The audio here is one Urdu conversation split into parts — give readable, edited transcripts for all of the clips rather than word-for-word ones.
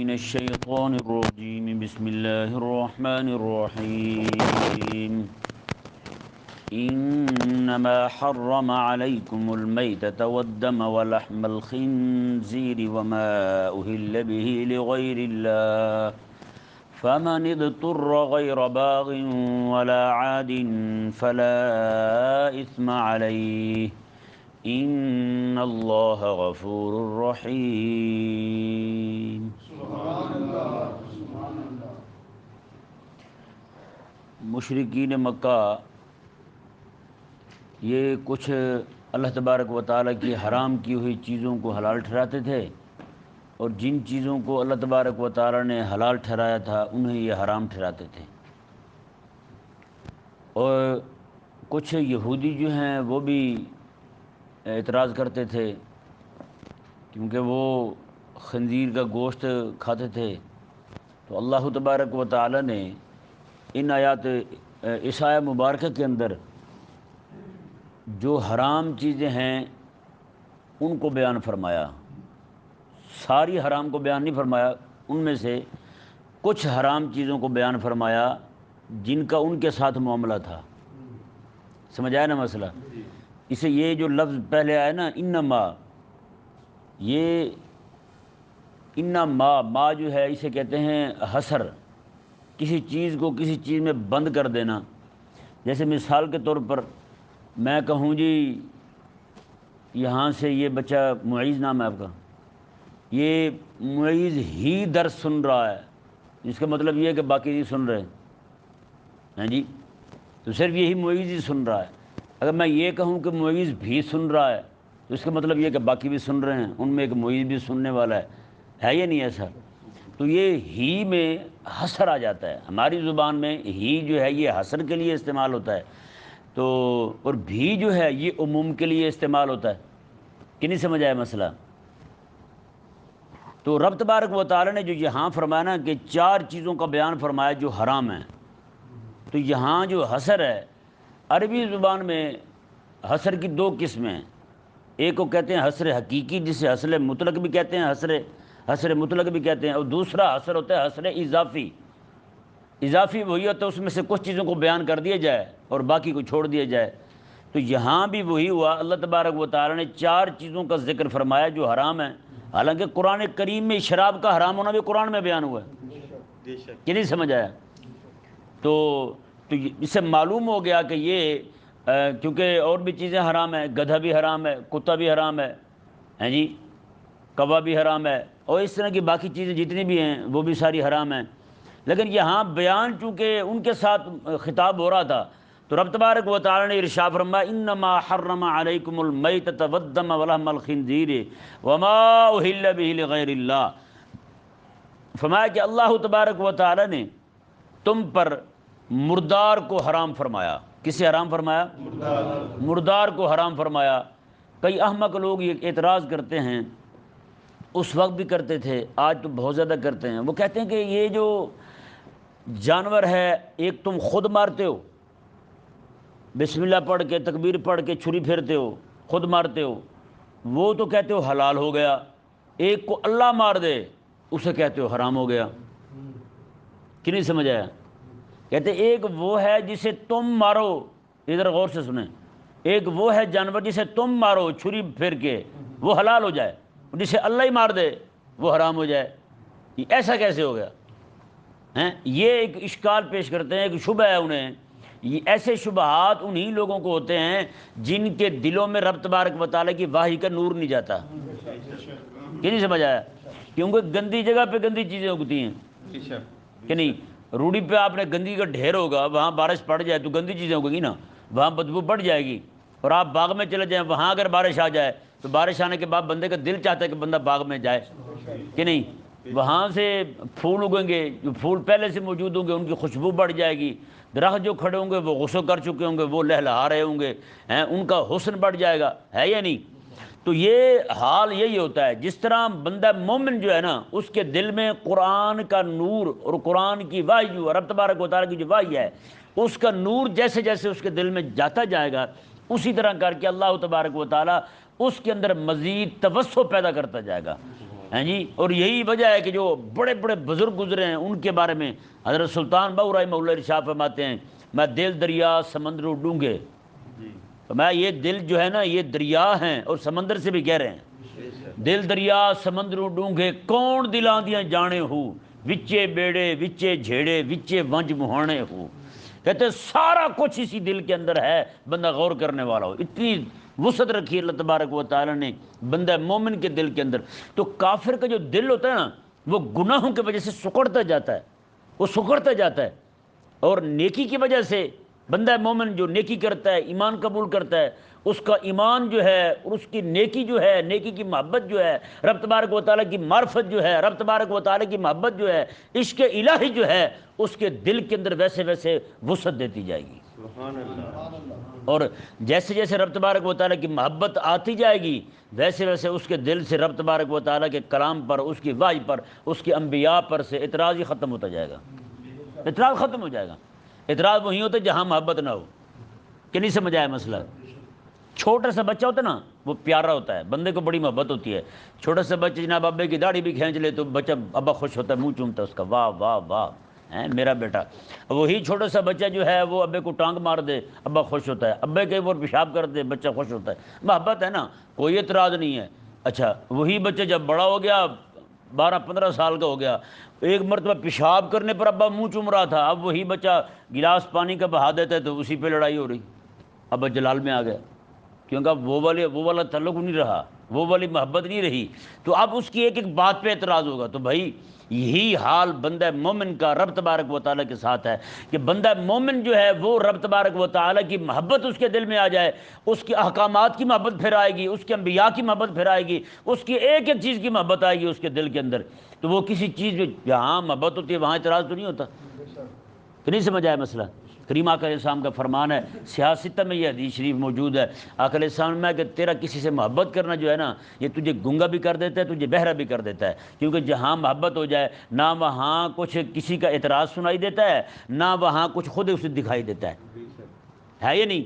من الشيطان الرجيم بسم الله الرحمن الرحيم إنما حرم عليكم الميتة والدم ولحم الخنزير وما أهل به لغير الله فمن اضطر غير باغ ولا عاد فلا إثم عليه إن الله غفور رحيم۔ مشرکین مکہ یہ کچھ اللہ تبارک و تعالیٰ کی حرام کی ہوئی چیزوں کو حلال ٹھہراتے تھے، اور جن چیزوں کو اللہ تبارک و تعالیٰ نے حلال ٹھہرایا تھا انہیں یہ حرام ٹھہراتے تھے۔ اور کچھ یہودی جو ہیں وہ بھی اعتراض کرتے تھے، کیونکہ وہ خنزیر کا گوشت کھاتے تھے۔ تو اللہ تبارک و تعالیٰ نے ان آیات اس آیہ مبارکہ کے اندر جو حرام چیزیں ہیں ان کو بیان فرمایا، ساری حرام کو بیان نہیں فرمایا، ان میں سے کچھ حرام چیزوں کو بیان فرمایا جن کا ان کے ساتھ معاملہ تھا۔ سمجھ آیا نا مسئلہ؟ اسے یہ جو لفظ پہلے آیا نا انما، یہ انما جو ہے اسے کہتے ہیں حصر، کسی چیز کو کسی چیز میں بند کر دینا۔ جیسے مثال کے طور پر میں کہوں جی یہاں سے یہ بچہ معیز نام ہے آپ کا، یہ معیز ہی درس سن رہا ہے، جس کا مطلب یہ ہے کہ باقی نہیں سن رہے ہیں جی، تو صرف یہی معیز ہی سن رہا ہے۔ اگر میں یہ کہوں کہ معیز بھی سن رہا ہے تو اس کا مطلب یہ ہے کہ باقی بھی سن رہے ہیں، ان میں ایک معیز بھی سننے والا ہے یا نہیں ایسا؟ تو یہ ہی میں حصر آ جاتا ہے۔ ہماری زبان میں ہی جو ہے یہ حصر کے لیے استعمال ہوتا ہے، تو اور بھی جو ہے یہ عموم کے لیے استعمال ہوتا ہے کہ نہیں؟ سمجھ آیا مسئلہ؟ تو رب تبارک و تعالیٰ نے جو یہاں فرمایا نا کہ چار چیزوں کا بیان فرمایا جو حرام ہیں، تو یہاں جو حصر ہے، عربی زبان میں حصر کی دو قسمیں ہیں۔ ایک کو کہتے ہیں حصر حقیقی، جسے حصر مطلق بھی کہتے ہیں، حصر مطلق بھی کہتے ہیں، اور دوسرا حصر ہوتا ہے حصر اضافی۔ اضافی وہی ہوتا ہے اس میں سے کچھ چیزوں کو بیان کر دیا جائے اور باقی کو چھوڑ دیا جائے۔ تو یہاں بھی وہی ہوا، اللہ تبارک و تعالیٰ نے چار چیزوں کا ذکر فرمایا جو حرام ہیں، حالانکہ قرآن کریم میں شراب کا حرام ہونا بھی قرآن میں بیان ہوا ہے کہ نہیں؟ سمجھ آیا؟ تو اس سے معلوم ہو گیا کہ یہ کیونکہ اور بھی چیزیں حرام ہیں، گدھا بھی حرام ہے، کتا بھی حرام ہے، ہیں جی، کوا بھی حرام ہے، اور اس طرح کی باقی چیزیں جتنی بھی ہیں وہ بھی ساری حرام ہیں۔ لیکن یہاں بیان چونکہ ان کے ساتھ خطاب ہو رہا تھا، تو رب تبارک و تعالی نے ارشاد فرمایا انما حرم علیکم المیتۃ والدم ولحم الخنزیر وما اہل به لغیر اللہ۔ فرمایا کہ اللہ تبارک و تعالی نے تم پر مردار کو حرام فرمایا۔ کسے حرام فرمایا؟ مردار کو حرام فرمایا۔ کئی احمق لوگ یہ اعتراض کرتے ہیں، اس وقت بھی کرتے تھے، آج تو بہت زیادہ کرتے ہیں۔ وہ کہتے ہیں کہ یہ جو جانور ہے ایک تم خود مارتے ہو، بسم اللہ پڑھ کے تکبیر پڑھ کے چھری پھیرتے ہو، خود مارتے ہو، وہ تو کہتے ہو حلال ہو گیا، ایک کو اللہ مار دے اسے کہتے ہو حرام ہو گیا۔ کہ نہیں سمجھ آیا؟ کہتے ایک وہ ہے جسے تم مارو، ادھر غور سے سنیں، ایک وہ ہے جانور جسے تم مارو چھری پھیر کے وہ حلال ہو جائے، جسے اللہ ہی مار دے وہ حرام ہو جائے، ایسا کیسے ہو گیا؟ یہ ایک اشکال پیش کرتے ہیں، ایک شبہ ہے انہیں۔ یہ ایسے شبہات انہی لوگوں کو ہوتے ہیں جن کے دلوں میں رب تبارک و تعالیٰ کی وحی کا نور نہیں جاتا۔ کہ نہیں سمجھ آیا؟ کیونکہ گندی جگہ پہ گندی چیزیں اگتی ہیں کہ نہیں؟ روڑی پہ آپ نے گندگی کا ڈھیر ہوگا، وہاں بارش پڑ جائے تو گندی چیزیں ہوگی نا، وہاں بدبو پڑ جائے گی۔ اور آپ باغ میں چلے جائیں، وہاں اگر بارش آ جائے تو بارش آنے کے بعد بندے کا دل چاہتا ہے کہ بندہ باغ میں جائے کہ نہیں؟ وہاں سے پھول اگیں گے، جو پھول پہلے سے موجود ہوں گے ان کی خوشبو بڑھ جائے گی، درخت جو کھڑے ہوں گے وہ غسل کر چکے ہوں گے وہ لہلہا رہے ہوں گے، ان کا حسن بڑھ جائے گا، ہے یا نہیں؟ تو یہ حال یہی ہوتا ہے، جس طرح بندہ مومن جو ہے نا اس کے دل میں قرآن کا نور اور قرآن کی وحی جو رب تبارک و تعالیٰ کی جو وحی ہے اس کا نور جیسے جیسے اس کے دل میں جاتا جائے گا، اسی طرح کر کے اللہ تبارک و تعالیٰ اس کے اندر مزید توسع پیدا کرتا جائے گا۔ ہیں جی، اور یہی وجہ ہے کہ جو بڑے بڑے بزرگ گزرے ہیں ان کے بارے میں حضرت سلطان بہو رحمہ اللہ ارشاد فرماتے ہیں، میں دل دریا سمندر ڈونگے، میں یہ دل جو ہے نا یہ دریا ہیں اور سمندر سے بھی گہرے ہیں، دل دریا سمندر ڈونگے کون دلاں دیاں جانے ہو، وچے بیڑے وچے جھیڑے وچے ونج مہانے ہو، کہتے ہیں سارا کچھ اسی دل کے اندر ہے، بندہ غور کرنے والا ہو، اتنی وسعت رکھی اللہ تبارک و تعالی نے بندہ مومن کے دل کے اندر۔ تو کافر کا جو دل ہوتا ہے نا وہ گناہوں کی وجہ سے سکڑتا جاتا ہے، وہ سکڑتا جاتا ہے، اور نیکی کی وجہ سے بندہ مومن جو نیکی کرتا ہے، ایمان قبول کرتا ہے، اس کا ایمان جو ہے اور اس کی نیکی جو ہے، نیکی کی محبت جو ہے، رب تبارک و تعالیٰ کی معرفت جو ہے، رب تبارک و تعالیٰ کی محبت جو ہے، عشق الہی جو ہے، اس کے دل کے اندر ویسے ویسے وسعت دیتی جائے گی۔ سبحان اللہ۔ اور جیسے جیسے رب تبارک و تعالیٰ کی محبت آتی جائے گی ویسے ویسے اس کے دل سے رب تبارک و تعالیٰ کے کلام پر، اس کی وحی پر، اس کے انبیاء پر سے اعتراض ہی ختم ہوتا جائے گا، اعتراض ختم ہو جائے گا۔ اعتراض وہیں ہوتا ہے جہاں محبت نہ ہو۔ کہ نہیں سمجھ آیا مسئلہ؟ چھوٹا سا بچہ ہوتا ہے نا وہ پیارا ہوتا ہے، بندے کو بڑی محبت ہوتی ہے، چھوٹا سا بچہ جناب ابے کی داڑھی بھی کھینچ لے تو بچہ ابا خوش ہوتا ہے، منہ چومتا ہے اس کا، واہ واہ واہ ہیں میرا بیٹا۔ وہی چھوٹا سا بچہ جو ہے وہ ابے کو ٹانگ مار دے ابا خوش ہوتا ہے، ابے کے اوپر پیشاب کر دے بچہ خوش ہوتا ہے، محبت ہے نا، کوئی اعتراض نہیں ہے۔ اچھا وہی بچہ جب بڑا ہو گیا 12-15 سال کا ہو گیا، ایک مرتبہ پیشاب کرنے پر ابا منہ چوم رہا تھا، اب وہی بچہ گلاس پانی کا بہا دیتا ہے تو اسی پہ لڑائی ہو رہی، ابا جلال میں آ گیا، کیونکہ اب وہ والا تعلق نہیں رہا، وہ والی محبت نہیں رہی، تو اب اس کی ایک ایک بات پہ اعتراض ہوگا۔ تو بھائی یہی حال بندہ مومن کا رب تبارک و تعالیٰ کے ساتھ ہے کہ بندہ مومن جو ہے وہ رب تبارک و تعالیٰ کی محبت اس کے دل میں آ جائے، اس کے احکامات کی محبت پھر آئے گی، اس کے انبیاء کی محبت پھر آئے گی، اس کی ایک ایک چیز کی محبت آئے گی اس کے دل کے اندر، تو وہ کسی چیز میں جہاں محبت ہوتی ہے وہاں اعتراض تو نہیں ہوتا۔ کہ نہیں سمجھ آیا مسئلہ؟ کریم آقا علیہ السلام کا فرمان ہے، سیاستہ میں یہ حدیث شریف موجود ہے، آقا علیہ السلام میں کہ تیرا کسی سے محبت کرنا جو ہے نا یہ تجھے گنگا بھی کر دیتا ہے، تجھے بہرا بھی کر دیتا ہے، کیونکہ جہاں محبت ہو جائے نہ وہاں کچھ کسی کا اعتراض سنائی دیتا ہے نہ وہاں کچھ خود اسے دکھائی دیتا ہے یا نہیں؟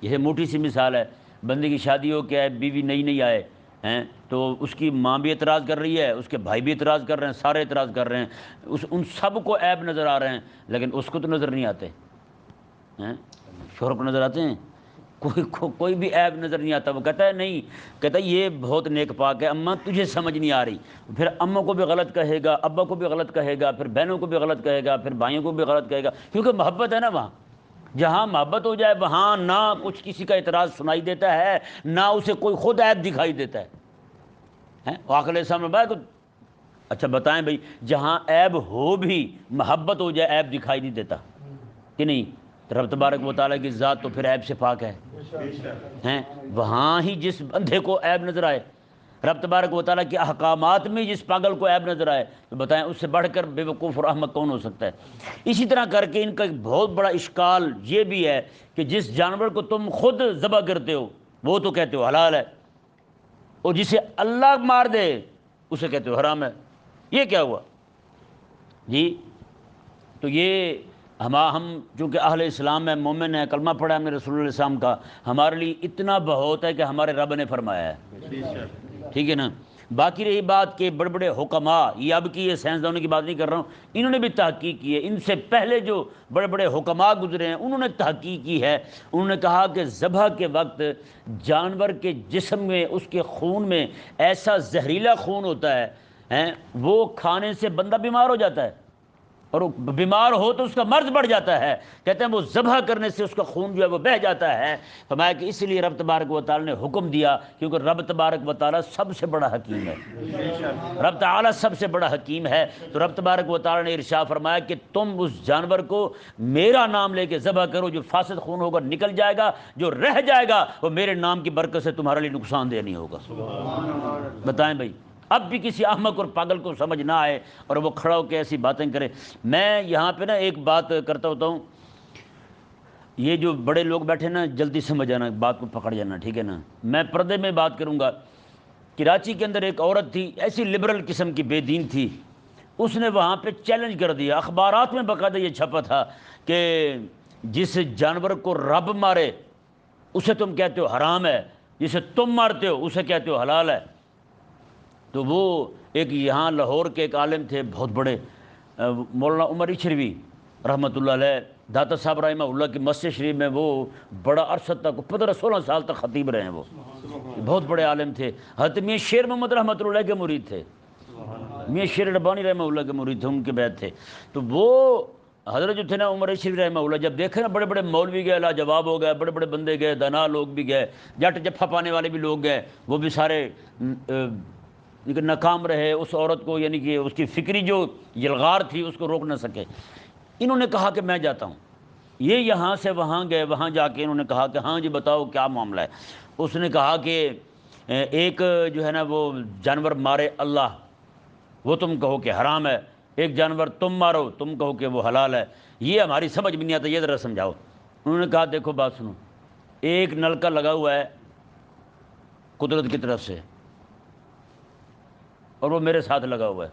یہ موٹی سی مثال ہے، بندے کی شادی ہو کے آئے، بیوی نئی نئی آئے ہیں تو اس کی ماں بھی اعتراض کر رہی ہے، اس کے بھائی بھی اعتراض کر رہے ہیں، سارے اعتراض کر رہے ہیں، ان سب کو عیب نظر آ رہے ہیں، لیکن اس کو تو نظر نہیں آتے ہیں، شوہر کو نظر آتے ہیں، کوئی بھی عیب نظر نہیں آتا، وہ کہتا ہے نہیں، کہتا ہے یہ بہت نیک پاک ہے، اماں تجھے سمجھ نہیں آ رہی، پھر اماں کو بھی غلط کہے گا، ابا کو بھی غلط کہے گا، پھر بہنوں کو بھی غلط کہے گا، پھر بھائیوں کو بھی غلط کہے گا، کیونکہ محبت ہے نا وہاں، جہاں محبت ہو جائے وہاں نہ کچھ کسی کا اعتراض سنائی دیتا ہے نہ اسے کوئی خود عیب دکھائی دیتا ہے۔ آقا علیہ السلام نے بات، اچھا بتائیں بھائی جہاں عیب ہو بھی محبت ہو جائے عیب دکھائی نہیں دیتا کہ نہیں؟ رب تبارک و تعالیٰ کی ذات تو پھر عیب سے پاک ہے ہیں، وہاں ہی جس بندے کو عیب نظر آئے، رب تبارک و تعالیٰ کے احکامات میں جس پاگل کو عیب نظر آئے تو بتائیں اس سے بڑھ کر بے وقوف اور احمق کون ہو سکتا ہے؟ اسی طرح کر کے ان کا ایک بہت بڑا اشکال یہ بھی ہے کہ جس جانور کو تم خود ذبح کرتے ہو وہ تو کہتے ہو حلال ہے، اور جسے اللہ مار دے اسے کہتے ہو حرام ہے، یہ کیا ہوا جی؟ تو یہ ہم چونکہ اہل اسلام ہے، مومن ہے، کلمہ پڑھا ہم نے رسول اللہ علیہ السلام کا، ہمارے لیے اتنا بہت ہے کہ ہمارے رب نے فرمایا ہے، ٹھیک ہے نا؟ باقی رہی بات کہ بڑے بڑے حکماء، یہ اب کی یہ سائنسدانوں کی بات نہیں کر رہا ہوں، انہوں نے بھی تحقیق کی ہے، ان سے پہلے جو بڑے بڑے حکماء گزرے ہیں انہوں نے تحقیق کی ہے، انہوں نے کہا کہ ذبح کے وقت جانور کے جسم میں اس کے خون میں ایسا زہریلا خون ہوتا ہے وہ کھانے سے بندہ بیمار ہو جاتا ہے، اور بیمار ہو تو اس کا مرض بڑھ جاتا ہے، کہتے ہیں وہ ذبح کرنے سے اس کا خون جو ہے وہ بہہ جاتا ہے، فرمایا کہ اس لیے رب تبارک و تعالیٰ نے حکم دیا، کیونکہ رب تبارک و تعالیٰ سب سے بڑا حکیم ہے، رب تعالیٰ سب سے بڑا حکیم ہے، تو رب تبارک و تعالیٰ نے ارشاد فرمایا کہ تم اس جانور کو میرا نام لے کے ذبح کرو، جو فاسد خون ہوگا نکل جائے گا، جو رہ جائے گا وہ میرے نام کی برکت سے تمہارے لیے نقصان دہ نہیں ہوگا۔ بتائیں بھائی اب بھی کسی احمق اور پاگل کو سمجھ نہ آئے اور وہ کھڑا ہو کے ایسی باتیں کرے۔ میں یہاں پہ نا ایک بات کرتا ہوتا ہوں، یہ جو بڑے لوگ بیٹھے نا جلدی سمجھ جانا، بات کو پکڑ جانا، ٹھیک ہے نا؟ میں پردے میں بات کروں گا۔ کراچی کے اندر ایک عورت تھی، ایسی لبرل قسم کی بے دین تھی، اس نے وہاں پہ چیلنج کر دیا، اخبارات میں باقاعدہ یہ چھپا تھا کہ جس جانور کو رب مارے اسے تم کہتے ہو حرام ہے، جسے تم مارتے ہو اسے کہتے ہو حلال ہے۔ تو وہ ایک یہاں لاہور کے ایک عالم تھے بہت بڑے، مولانا عمر اشروی رحمۃ اللہ علیہ، داتا صاحب رحمہ اللہ کی مسجد شریف میں وہ بڑا عرصہ تک 15-16 سال تک خطیب رہے ہیں، وہ بہت بڑے عالم تھے۔ حضرت میاں شیر محمد رحمۃ اللہ کے مرید تھے، میاں شیر ربانی رحمہ اللہ کے مرید تھے، ان کے بیعت تھے۔ تو وہ حضرت جو تھے نا عمر اشروی رحمہ اللہ، جب دیکھے نا بڑے بڑے مولوی گئے، لاجواب ہو گئے، بڑے بڑے بندے گئے، دانا لوگ بھی گئے، جٹ جفا پانے والے بھی لوگ گئے، وہ بھی سارے ناکام رہے اس عورت کو، یعنی کہ اس کی فکری جو یلغار تھی اس کو روک نہ سکے۔ انہوں نے کہا کہ میں جاتا ہوں، یہ یہاں سے وہاں گئے، وہاں جا کے انہوں نے کہا کہ ہاں جی بتاؤ کیا معاملہ ہے۔ اس نے کہا کہ ایک جو ہے نا وہ جانور مارے اللہ، وہ تم کہو کہ حرام ہے، ایک جانور تم مارو، تم کہو کہ وہ حلال ہے، یہ ہماری سمجھ میں نہیں آتا، یہ ذرا سمجھاؤ۔ انہوں نے کہا دیکھو بات سنو، ایک نلکا لگا ہوا ہے قدرت کی طرف سے اور وہ میرے ساتھ لگا ہوا ہے،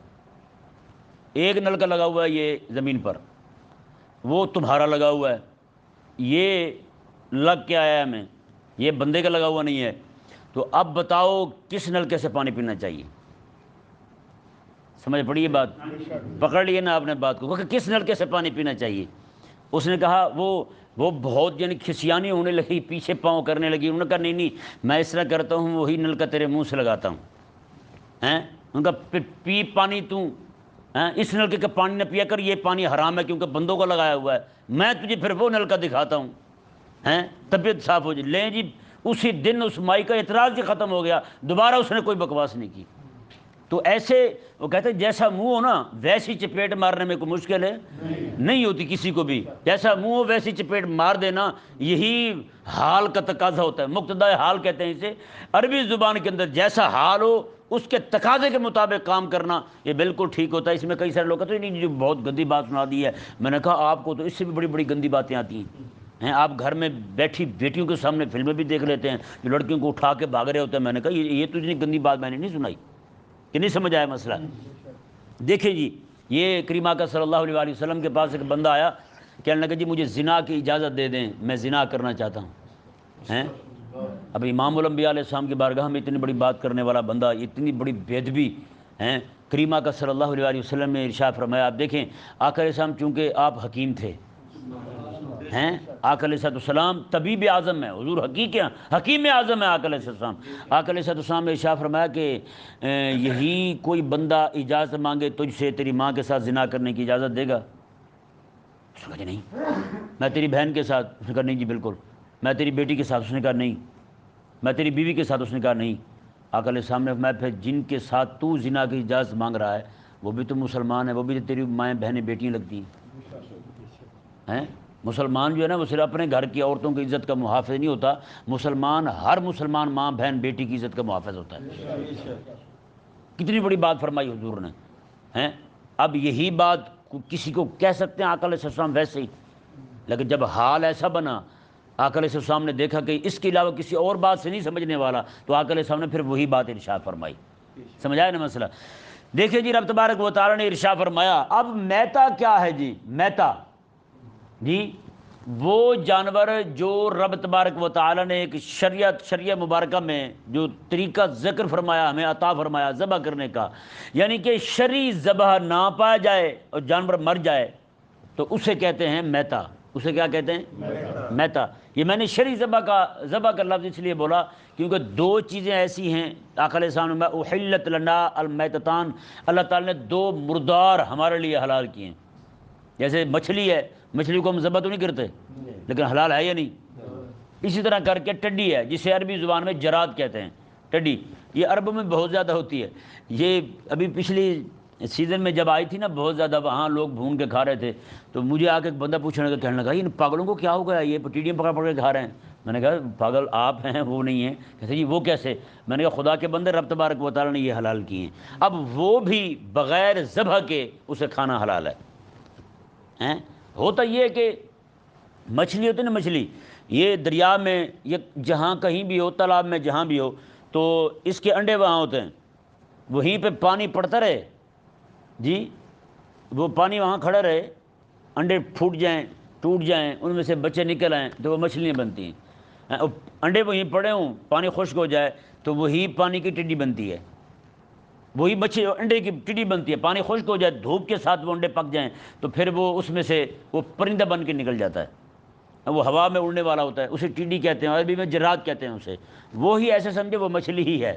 ایک نلکا لگا ہوا ہے یہ زمین پر، وہ تمہارا لگا ہوا ہے، یہ لگ کے آیا ہے ہمیں، یہ بندے کا لگا ہوا نہیں ہے۔ تو اب بتاؤ کس نلکے سے پانی پینا چاہیے؟ سمجھ پڑی یہ بات؟ پکڑ لیے نا آپ نے بات کو کہ کس نلکے سے پانی پینا چاہیے؟ اس نے کہا وہ بہت یعنی کھسیانی ہونے لگی، پیچھے پاؤں کرنے لگی۔ انہوں نے کہا نہیں میں اس طرح کرتا ہوں، وہی نلکا تیرے منہ سے لگاتا ہوں۔ ان کا پی پانی تو اس نلکے کا پانی نہ پیا کر، یہ پانی حرام ہے کیونکہ بندوں کا لگایا ہوا ہے، میں تجھے پھر وہ نلکا دکھاتا ہوں، طبیعت صاف ہو جائے۔ لیں جی، اسی دن اس مائی کا اعتراض ہی ختم ہو گیا، دوبارہ اس نے کوئی بکواس نہیں کی۔ تو ایسے وہ کہتے ہیں جیسا منہ ہو نا ویسی چپیٹ مارنے میں کوئی مشکل ہے نہیں ہوتی کسی کو بھی، جیسا منہ ہو ویسی چپیٹ مار دینا، یہی حال کا تقاضا ہوتا ہے، مقتضائے حال کہتے ہیں اسے عربی زبان کے اندر۔ جیسا حال ہو اس کے تقاضے کے مطابق کام کرنا، یہ بالکل ٹھیک ہوتا ہے۔ اس میں کئی سارے لوگ کہتے ہیں نہیں جو بہت گندی بات سنا دی ہے، میں نے کہا آپ کو تو اس سے بھی بڑی بڑی گندی باتیں آتی ہیں۔ آپ گھر میں بیٹھی بیٹیوں کے سامنے فلمیں بھی دیکھ لیتے ہیں جو لڑکیوں کو اٹھا کے بھاگ رہے ہوتے ہیں۔ میں نے کہا یہ تجھے گندی بات میں نے نہیں سنائی، کہ نہیں سمجھ آیا مسئلہ؟ دیکھیں جی، یہ کریم آقا صلی اللہ علیہ وسلم کے پاس ایک بندہ آیا، کہنے لگا جی مجھے زنا کی اجازت دے دیں، میں زنا کرنا چاہتا ہوں۔ اب امام الانبیاء علیہ السلام کی بارگاہ میں اتنی بڑی بات کرنے والا بندہ، اتنی بڑی بے ادبی، کریم آقا صلی اللہ علیہ وسلم نے ارشاد فرمایا۔ آپ دیکھیں آقا علیہ السلام چونکہ آپ حکیم تھے، آقا علیہ السلام طبیب اعظم ہے، حضور حکیم اعظم ہے آقا علیہ السلام۔ آقا علیہ السلام نے ارشاد فرمایا کہ یہی کوئی بندہ اجازت مانگے تجھ سے تیری ماں کے ساتھ زنا کرنے کی اجازت دے گا؟ اس نے کہا جی نہیں۔ میں تیری بہن کے ساتھ؟ اس نے کہا نہیں جی بالکل۔ میں تیری بیٹی کے ساتھ؟ اس نے کہا نہیں۔ میں تیری بیوی کے ساتھ؟ اس نے کہا نہیں۔ آقا علیہ السلام نے فرمایا پھر جن کے ساتھ تو زنا کی اجازت مانگ رہا ہے وہ بھی تو مسلمان ہے، وہ بھی تو تیری مائیں بہنیں بیٹیاں لگتی ہیں۔ مسلمان جو ہے نا وہ صرف اپنے گھر کی عورتوں کی عزت کا محافظ نہیں ہوتا، مسلمان ہر مسلمان ماں بہن بیٹی کی عزت کا محافظ ہوتا ہے۔ کتنی بڑی بات فرمائی حضور نے۔ اب یہی بات کسی کو کہہ سکتے ہیں آقا علیہ السلام ویسے ہی، لیکن جب حال ایسا بنا، آقا علیہ السلام نے دیکھا کہ اس کے علاوہ کسی اور بات سے نہیں سمجھنے والا، تو آقا علیہ السلام نے پھر وہی بات ارشاد فرمائی۔ سمجھایا نا مسئلہ؟ دیکھیں جی رب تبارک و تعالیٰ نے ارشاد فرمایا۔ اب میتا کیا ہے جی؟ میتا جی وہ جانور جو رب تبارک و تعالیٰ نے ایک شریعہ مبارکہ میں جو طریقہ ذکر فرمایا، ہمیں عطا فرمایا ذبح کرنے کا، یعنی کہ شرعی ذبح نہ پایا جائے اور جانور مر جائے تو اسے کہتے ہیں میتا۔ اسے کیا کہتے ہیں؟ میتا۔ یہ میں نے شرعی ذبح کا لفظ اس لیے بولا کیونکہ دو چیزیں ایسی ہیں آقا علیہ السلام نے احلت لنا المیتتان، اللہ تعالیٰ نے دو مردار ہمارے لیے حلال کیے ہیں۔ جیسے مچھلی ہے، مچھلی کو ہم ذبح تو نہیں کرتے لیکن حلال ہے یا نہیں؟ اسی طرح کر کے ٹڈی ہے جسے عربی زبان میں جراد کہتے ہیں، ٹڈی، یہ عربوں میں بہت زیادہ ہوتی ہے۔ یہ ابھی پچھلی سیزن میں جب آئی تھی نا بہت زیادہ، وہاں لوگ بھون کے کھا رہے تھے، تو مجھے آ کے ایک بندہ پوچھنے کا، کہنے لگا ان پاگلوں کو کیا ہو گیا، یہ ٹڈیاں پکڑ پکڑ کے کھا رہے ہیں۔ میں نے کہا پاگل آپ ہیں وہ نہیں ہیں۔ کہتے جی وہ کیسے؟ میں نے کہا خدا کے بندے رب تبارک و تعالیٰ نے یہ حلال کیے ہیں، اب وہ بھی بغیر ذبح کے اسے کھانا حلال ہے۔ ہوتا یہ کہ مچھلی ہوتی ہے نا، مچھلی یہ دریا میں یہ جہاں کہیں بھی ہو، تالاب میں جہاں بھی ہو، تو اس کے انڈے وہاں ہوتے ہیں، وہیں پہ پانی پڑتا رہے جی، وہ پانی وہاں کھڑا رہے، انڈے پھوٹ جائیں ٹوٹ جائیں ان میں سے بچے نکل آئیں تو وہ مچھلیاں بنتی ہیں۔ انڈے وہیں پڑے ہوں، پانی خشک ہو جائے تو وہی پانی کی ٹڈی بنتی ہے، وہی بچے انڈے کی ٹڈی بنتی ہے، پانی خشک ہو جائے، دھوپ کے ساتھ وہ انڈے پک جائیں تو پھر وہ اس میں سے وہ پرندہ بن کے نکل جاتا ہے، وہ ہوا میں اڑنے والا ہوتا ہے، اسے ٹڈی کہتے ہیں، عربی میں جراد کہتے ہیں اسے، وہی ایسے سمجھے وہ مچھلی ہی ہے،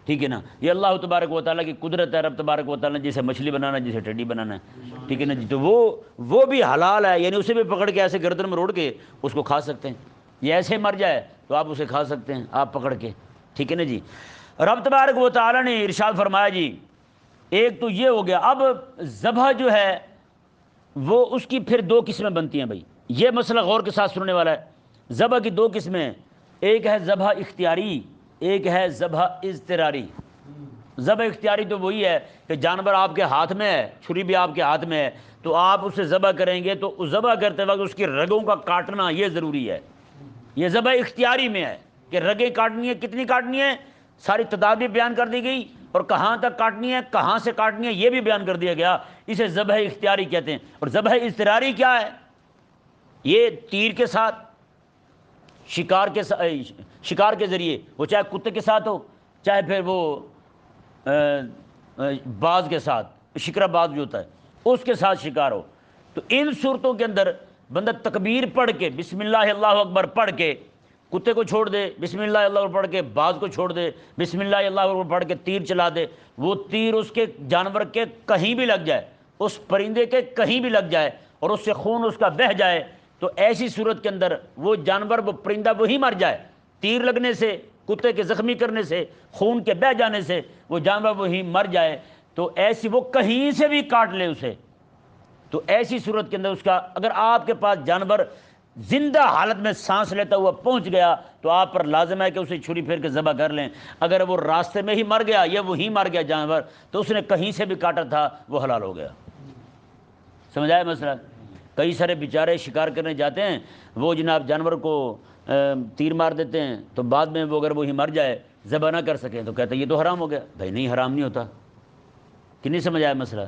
ٹھیک ہے نا۔ یہ اللہ تبارک و تعالیٰ کی قدرت ہے، رب تبارک و تعالیٰ نے جسے مچھلی بنانا ہے، جسے ٹڈی بنانا ہے، ٹھیک ہے نا جی۔ تو وہ بھی حلال ہے، یعنی اسے بھی پکڑ کے ایسے گردن میں روڑ کے اس کو کھا سکتے ہیں، یہ ایسے مر جائے تو آپ اسے کھا سکتے ہیں آپ پکڑ کے، ٹھیک ہے نا جی۔ رب تبارک و تعالیٰ نے ارشاد فرمایا جی، ایک تو یہ ہو گیا، اب ذبح جو ہے وہ اس کی پھر دو قسمیں بنتی ہیں بھائی، یہ مسئلہ غور کے ساتھ سننے والا ہے۔ ذبح کی دو قسمیں، ایک ہے ذبح اختیاری، ایک ہے ذبح اضطراری۔ ذبح اختیاری تو وہی ہے کہ جانور آپ کے ہاتھ میں ہے، چھری بھی آپ کے ہاتھ میں ہے، تو آپ اسے ذبح کریں گے تو ذبح کرتے وقت اس کی رگوں کا کاٹنا یہ ضروری ہے، یہ ذبح اختیاری میں ہے کہ رگیں کاٹنی ہے، کتنی کاٹنی ہے، ساری تعداد بھی بیان کر دی گئی، اور کہاں تک کاٹنی ہے، کہاں سے کاٹنی ہے یہ بھی بیان کر دیا گیا، اسے ذبح اختیاری کہتے ہیں۔ اور ذبح اضطراری کیا ہے؟ یہ تیر کے ساتھ، شکار کے ذریعے، وہ چاہے کتے کے ساتھ ہو، چاہے پھر وہ باز کے ساتھ، شکرہ باز جو ہوتا ہے اس کے ساتھ شکار ہو، تو ان صورتوں کے اندر بندہ تکبیر پڑھ کے، بسم اللہ اللہ اکبر پڑھ کے کتے کو چھوڑ دے، بسم اللہ اللہ اکبر پڑھ کے باز کو چھوڑ دے، بسم اللہ اللہ اکبر پڑھ کے تیر چلا دے، وہ تیر اس کے جانور کے کہیں بھی لگ جائے، اس پرندے کے کہیں بھی لگ جائے اور اس سے خون اس کا بہہ جائے، تو ایسی صورت کے اندر وہ جانور، وہ پرندہ وہی مر جائے، تیر لگنے سے، کتے کے زخمی کرنے سے، خون کے بہہ جانے سے وہ جانور وہی مر جائے، تو ایسی وہ کہیں سے بھی کاٹ لے اسے، تو ایسی صورت کے اندر اس کا، اگر آپ کے پاس جانور زندہ حالت میں سانس لیتا ہوا پہنچ گیا تو آپ پر لازم ہے کہ اسے چھری پھیر کے ذبح کر لیں۔ اگر وہ راستے میں ہی مر گیا یا وہی مر گیا جانور تو اس نے کہیں سے بھی کاٹا تھا وہ حلال ہو گیا۔ سمجھ آیا مسئلہ؟ کئی سارے بیچارے شکار کرنے جاتے ہیں، وہ جناب جانور کو تیر مار دیتے ہیں، تو بعد میں وہ اگر وہی مر جائے، ذبح نہ کر سکیں تو کہتے ہیں یہ تو حرام ہو گیا۔ بھائی نہیں، حرام نہیں ہوتا، کہ نہیں سمجھ آیا مسئلہ؟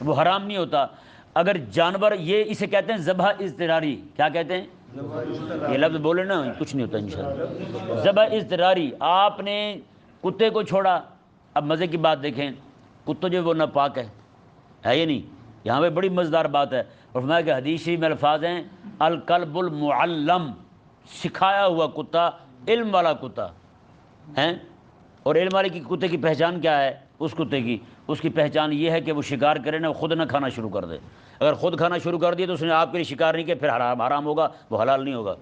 وہ حرام نہیں ہوتا۔ اگر جانور، یہ اسے کہتے ہیں ذبح اضطراری، کیا کہتے ہیں؟ یہ لفظ بولے نا کچھ نہیں ہوتا انشاءاللہ۔ ذبح اضطراری، آپ نے کتے کو چھوڑا، اب مزے کی بات دیکھیں، کتا جو وہ ناپاک ہے یا نہیں؟ یہاں پہ بڑی مزیدار بات ہے، اور فرمایا کہ حدیث شریف میں الفاظ ہیں الکلب المعلم، سکھایا ہوا کتا، علم والا کتا ہے۔ اور علم والے کی کتے کی پہچان کیا ہے؟ اس کی پہچان یہ ہے کہ وہ شکار کرے نا، وہ خود نہ کھانا شروع کر دے۔ اگر خود کھانا شروع کر دیا تو اس نے آپ کے لیے شکار نہیں کیا، پھر حرام ہوگا، وہ حلال نہیں ہوگا۔